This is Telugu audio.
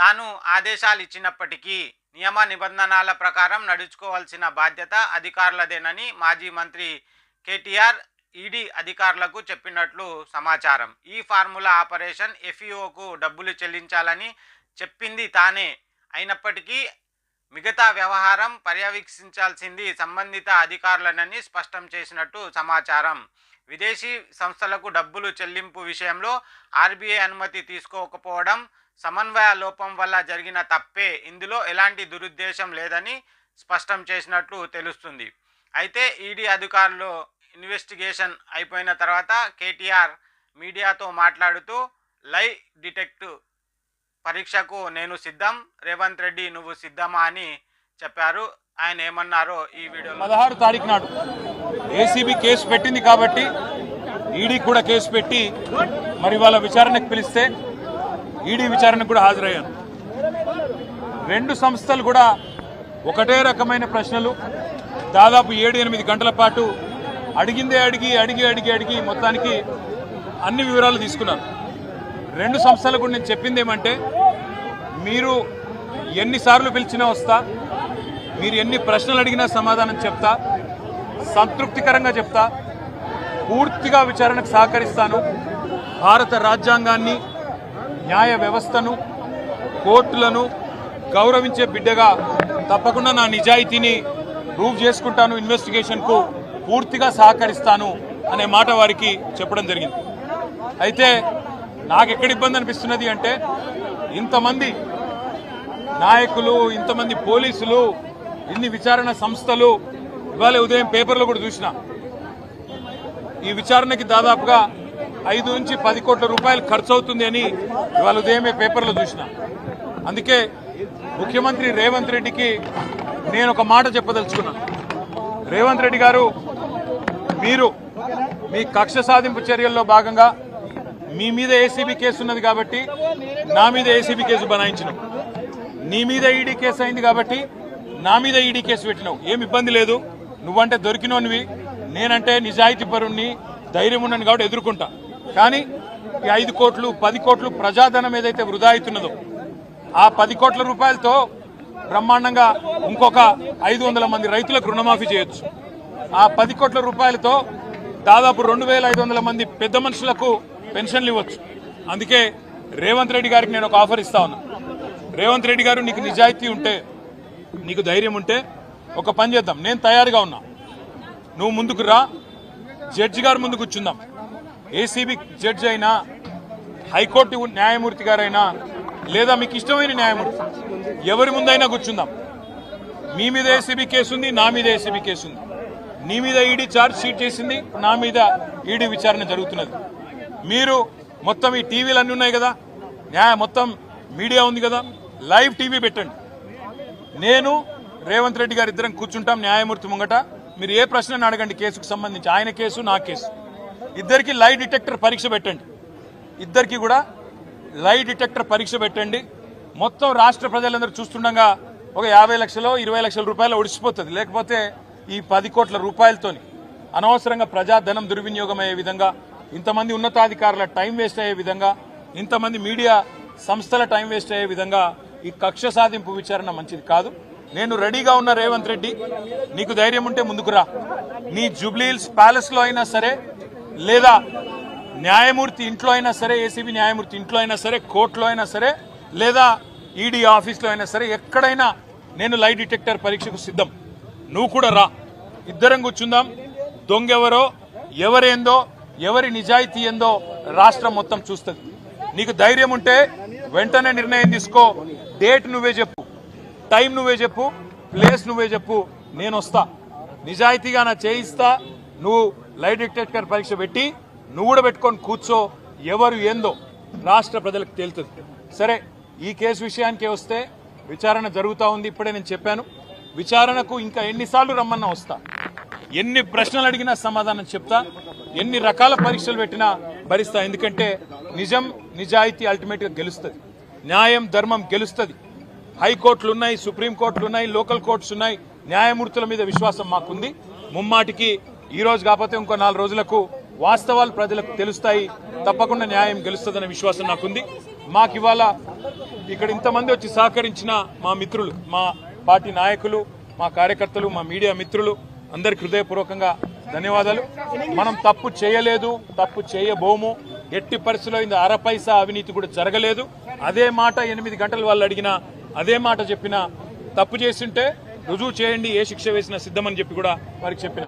తాను ఆదేశాలు ఇచ్చినప్పటికీ నియమ నిబంధనల ప్రకారం నడుచుకోవాల్సిన బాధ్యత అధికారులదేనని మాజీ మంత్రి కేటీఆర్ ఈడీ అధికారులకు చెప్పినట్లు సమాచారం. ఈ ఫార్ములా ఆపరేషన్ ఎఫ్ఈఓకు డబ్బులు చెల్లించాలని చెప్పింది తానే అయినప్పటికీ మిగతా వ్యవహారం పర్యవేక్షించాల్సింది సంబంధిత అధికారులనని స్పష్టం చేసినట్టు సమాచారం. విదేశీ సంస్థలకు డబ్బులు చెల్లింపు విషయంలో ఆర్బీఐ అనుమతి తీసుకోకపోవడం సమన్వయ లోపం వల్ల జరిగిన తప్పే, ఇందులో ఎలాంటి దురుద్దేశం లేదని స్పష్టం చేసినట్లు తెలుస్తుంది. అయితే ఈడీ అధికారులు ఇన్వెస్టిగేషన్ అయిపోయిన తర్వాత కేటీఆర్ మీడియాతో మాట్లాడుతూ లై డిటెక్టివ్ పరీక్షకు నేను సిద్ధం, రేవంత్ రెడ్డి నువ్వు సిద్ధమా అని చెప్పారు. ఆయన ఏమన్నారో ఈ వీడియోలో. 16 తారీఖు నాడు ఏసీబీ కేసు పెట్టింది కాబట్టి ఈడీ కూడా కేసు పెట్టి మరి వాళ్ళ విచారణకు పిలిస్తే ఈడీ విచారణకు కూడా హాజరయ్యాను. రెండు సంస్థలు కూడా ఒకటే రకమైన ప్రశ్నలు దాదాపు 7-8 గంటల పాటు అడిగిందే అడిగి మొత్తానికి అన్ని వివరాలు తీసుకున్నారు. రెండు సంస్థలకు నేను చెప్పింది ఏమంటే, మీరు ఎన్నిసార్లు పిలిచినా వస్తా, మీరు ఎన్ని ప్రశ్నలు అడిగినా సమాధానం చెప్తా, సంతృప్తికరంగా చెప్తా, పూర్తిగా విచారణకు సహకరిస్తాను. భారత రాజ్యాంగాన్ని, న్యాయ వ్యవస్థను, కోర్టులను గౌరవించే బిడ్డగా తప్పకుండా నా నిజాయితీని ప్రూవ్ చేసుకుంటాను, ఇన్వెస్టిగేషన్కు పూర్తిగా సహకరిస్తాను అనే మాట వారికి చెప్పడం జరిగింది. అయితే నాకు ఎక్కడ ఇబ్బంది అనిపిస్తున్నది అంటే, ఇంతమంది నాయకులు, ఇంతమంది పోలీసులు, ఇన్ని విచారణ సంస్థలు, ఇవాళ ఉదయం పేపర్లో కూడా చూసిన ఈ విచారణకి దాదాపుగా 5 నుంచి 10 కోట్ల రూపాయలు ఖర్చు అవుతుంది అని ఇవాళ ఉదయమే పేపర్లో చూసిన. అందుకే ముఖ్యమంత్రి రేవంత్ రెడ్డికి నేను ఒక మాట చెప్పదలుచుకున్నాను. రేవంత్ రెడ్డి గారు, మీరు మీ కక్ష సాధింపు చర్యల్లో భాగంగా మీ మీద ఏసీబీ కేసు ఉన్నది కాబట్టి నా మీద ఏసీబీ కేసు బనాయించినావు, నీ మీద ఈడీ కేసు అయింది కాబట్టి నా మీద ఈడీ కేసు పెట్టినావు. ఏమి ఇబ్బంది లేదు, నువ్వంటే దొరికినోనివి, నేనంటే నిజాయితీ పరుణ్ణి, ధైర్యం ఉన్నాను కాబట్టి ఎదుర్కొంటా. కానీ ఈ 5 కోట్లు 10 కోట్లు ప్రజాధనం ఏదైతే వృధా అవుతున్నదో ఆ 10 కోట్ల రూపాయలతో బ్రహ్మాండంగా ఇంకొక 500 మంది రైతులకు రుణమాఫీ చేయొచ్చు. ఆ 10 కోట్ల రూపాయలతో దాదాపు 2500 మంది పెద్ద మనుషులకు పెన్షన్లు ఇవ్వచ్చు. అందుకే రేవంత్ రెడ్డి గారికి నేను ఒక ఆఫర్ ఇస్తా ఉన్నా. రేవంత్ రెడ్డి గారు, నీకు నిజాయితీ ఉంటే, నీకు ధైర్యం ఉంటే ఒక పని చేద్దాం. నేను తయారుగా ఉన్నా, నువ్వు ముందుకు రా, జడ్జి గారు ముందు కూర్చుందాం. ఏసీబీ జడ్జి అయినా, హైకోర్టు న్యాయమూర్తి గారైనా, లేదా మీకు ఇష్టమైన న్యాయమూర్తి ఎవరి ముందైనా కూర్చుందాం. మీ మీద ఏసీబీ కేసు ఉంది, నా మీద ఏసీబీ కేసు ఉంది. నీ మీద ఈడీ ఛార్జ్ షీట్ చేసింది, నా మీద ఈడీ విచారణ జరుగుతున్నది. మీరు మొత్తం ఈ టీవీలు అన్నీ ఉన్నాయి కదా, మొత్తం మీడియా ఉంది కదా, లైవ్ టీవీ పెట్టండి. నేను రేవంత్ రెడ్డి గారు ఇద్దరం కూర్చుంటాం న్యాయమూర్తి ముంగట. మీరు ఏ ప్రశ్నను అడగండి కేసుకు సంబంధించి, ఆయన కేసు నా కేసు. ఇద్దరికి లై డిటెక్టర్ పరీక్ష పెట్టండి, ఇద్దరికి కూడా లై డిటెక్టర్ పరీక్ష పెట్టండి. మొత్తం రాష్ట్ర ప్రజలందరూ చూస్తుండగా ఒక 50 లక్షలు 20 లక్షల రూపాయలు ఒడిసిపోతుంది. లేకపోతే ఈ 10 కోట్ల రూపాయలతోని అనవసరంగా ప్రజాధనం దుర్వినియోగం అయ్యే విధంగా, ఇంతమంది ఉన్నతాధికారుల టైం వేస్ట్ అయ్యే విధంగా, ఇంతమంది మీడియా సంస్థల టైం వేస్ట్ అయ్యే విధంగా ఈ కక్ష సాధింపు విచారణ మంచిది కాదు. నేను రెడీగా ఉన్న రేవంత్ రెడ్డి, నీకు ధైర్యం ఉంటే ముందుకు రా. నీ జూబ్లీహిల్స్ ప్యాలెస్ లో అయినా సరే, లేదా న్యాయమూర్తి ఇంట్లో అయినా సరే, ఏసీబీ న్యాయమూర్తి ఇంట్లో అయినా సరే, కోర్టులో అయినా సరే, లేదా ఈడీ ఆఫీస్లో అయినా సరే, ఎక్కడైనా నేను లై డిటెక్టర్ పరీక్షకు సిద్ధం. నువ్వు కూడా రా, ఇద్దరం కూర్చుందాం. దొంగెవరో, ఎవరేందో, ఎవరి నిజాయితీ ఏందో రాష్ట్రం మొత్తం చూస్తుంది. నీకు ధైర్యం ఉంటే వెంటనే నిర్ణయం తీసుకో. డేట్ నువ్వే చెప్పు, టైం నువ్వే చెప్పు, ప్లేస్ నువ్వే చెప్పు, నేను వస్తా. నిజాయితీగా నా చేయిస్తా. నువ్వు లై డిటెక్టర్ పరీక్ష పెట్టి నువ్వు కూడా పెట్టుకొని కూర్చో. ఎవరు ఏందో రాష్ట్ర ప్రజలకు తేలుతుంది. సరే, ఈ కేసు విషయానికే వస్తే విచారణ జరుగుతూ ఉంది. ఇప్పుడే నేను చెప్పాను, విచారణకు ఇంకా ఎన్నిసార్లు రమ్మన్నా వస్తా, ఎన్ని ప్రశ్నలు అడిగినా సమాధానం చెప్తా, ఎన్ని రకాల పరీక్షలు పెట్టినా భరిస్తా. ఎందుకంటే నిజం, నిజాయితీ అల్టిమేట్ గా గెలుస్తుంది, న్యాయం ధర్మం గెలుస్తుంది. హైకోర్టులు ఉన్నాయి, సుప్రీంకోర్టులు ఉన్నాయి, లోకల్ కోర్ట్స్ ఉన్నాయి. న్యాయమూర్తుల మీద విశ్వాసం మాకుంది. ముమ్మాటికి ఈ రోజు కాకపోతే ఇంకో 4 రోజులకు వాస్తవాలు ప్రజలకు తెలుస్తాయి. తప్పకుండా న్యాయం గెలుస్తుందనే విశ్వాసం నాకుంది. మాకు ఇవాళ ఇక్కడ ఇంతమంది వచ్చి సహకరించిన మా మిత్రులు, మా పార్టీ నాయకులు, మా కార్యకర్తలు, మా మీడియా మిత్రులు అందరికి హృదయపూర్వకంగా ధన్యవాదాలు. మనం తప్పు చేయలేదు, తప్పు చేయబోము, ఎట్టి పరిస్థితుల్లో ఇంత అరపైసా అవినీతి కూడా జరగలేదు. అదే మాట 8 గంటలు వాళ్ళు అడిగినా, అదే మాట చెప్పినా, తప్పు చేస్తుంటే రుజువు చేయండి, ఏ శిక్ష వేసినా సిద్ధమని చెప్పి కూడా వారికి చెప్పిన.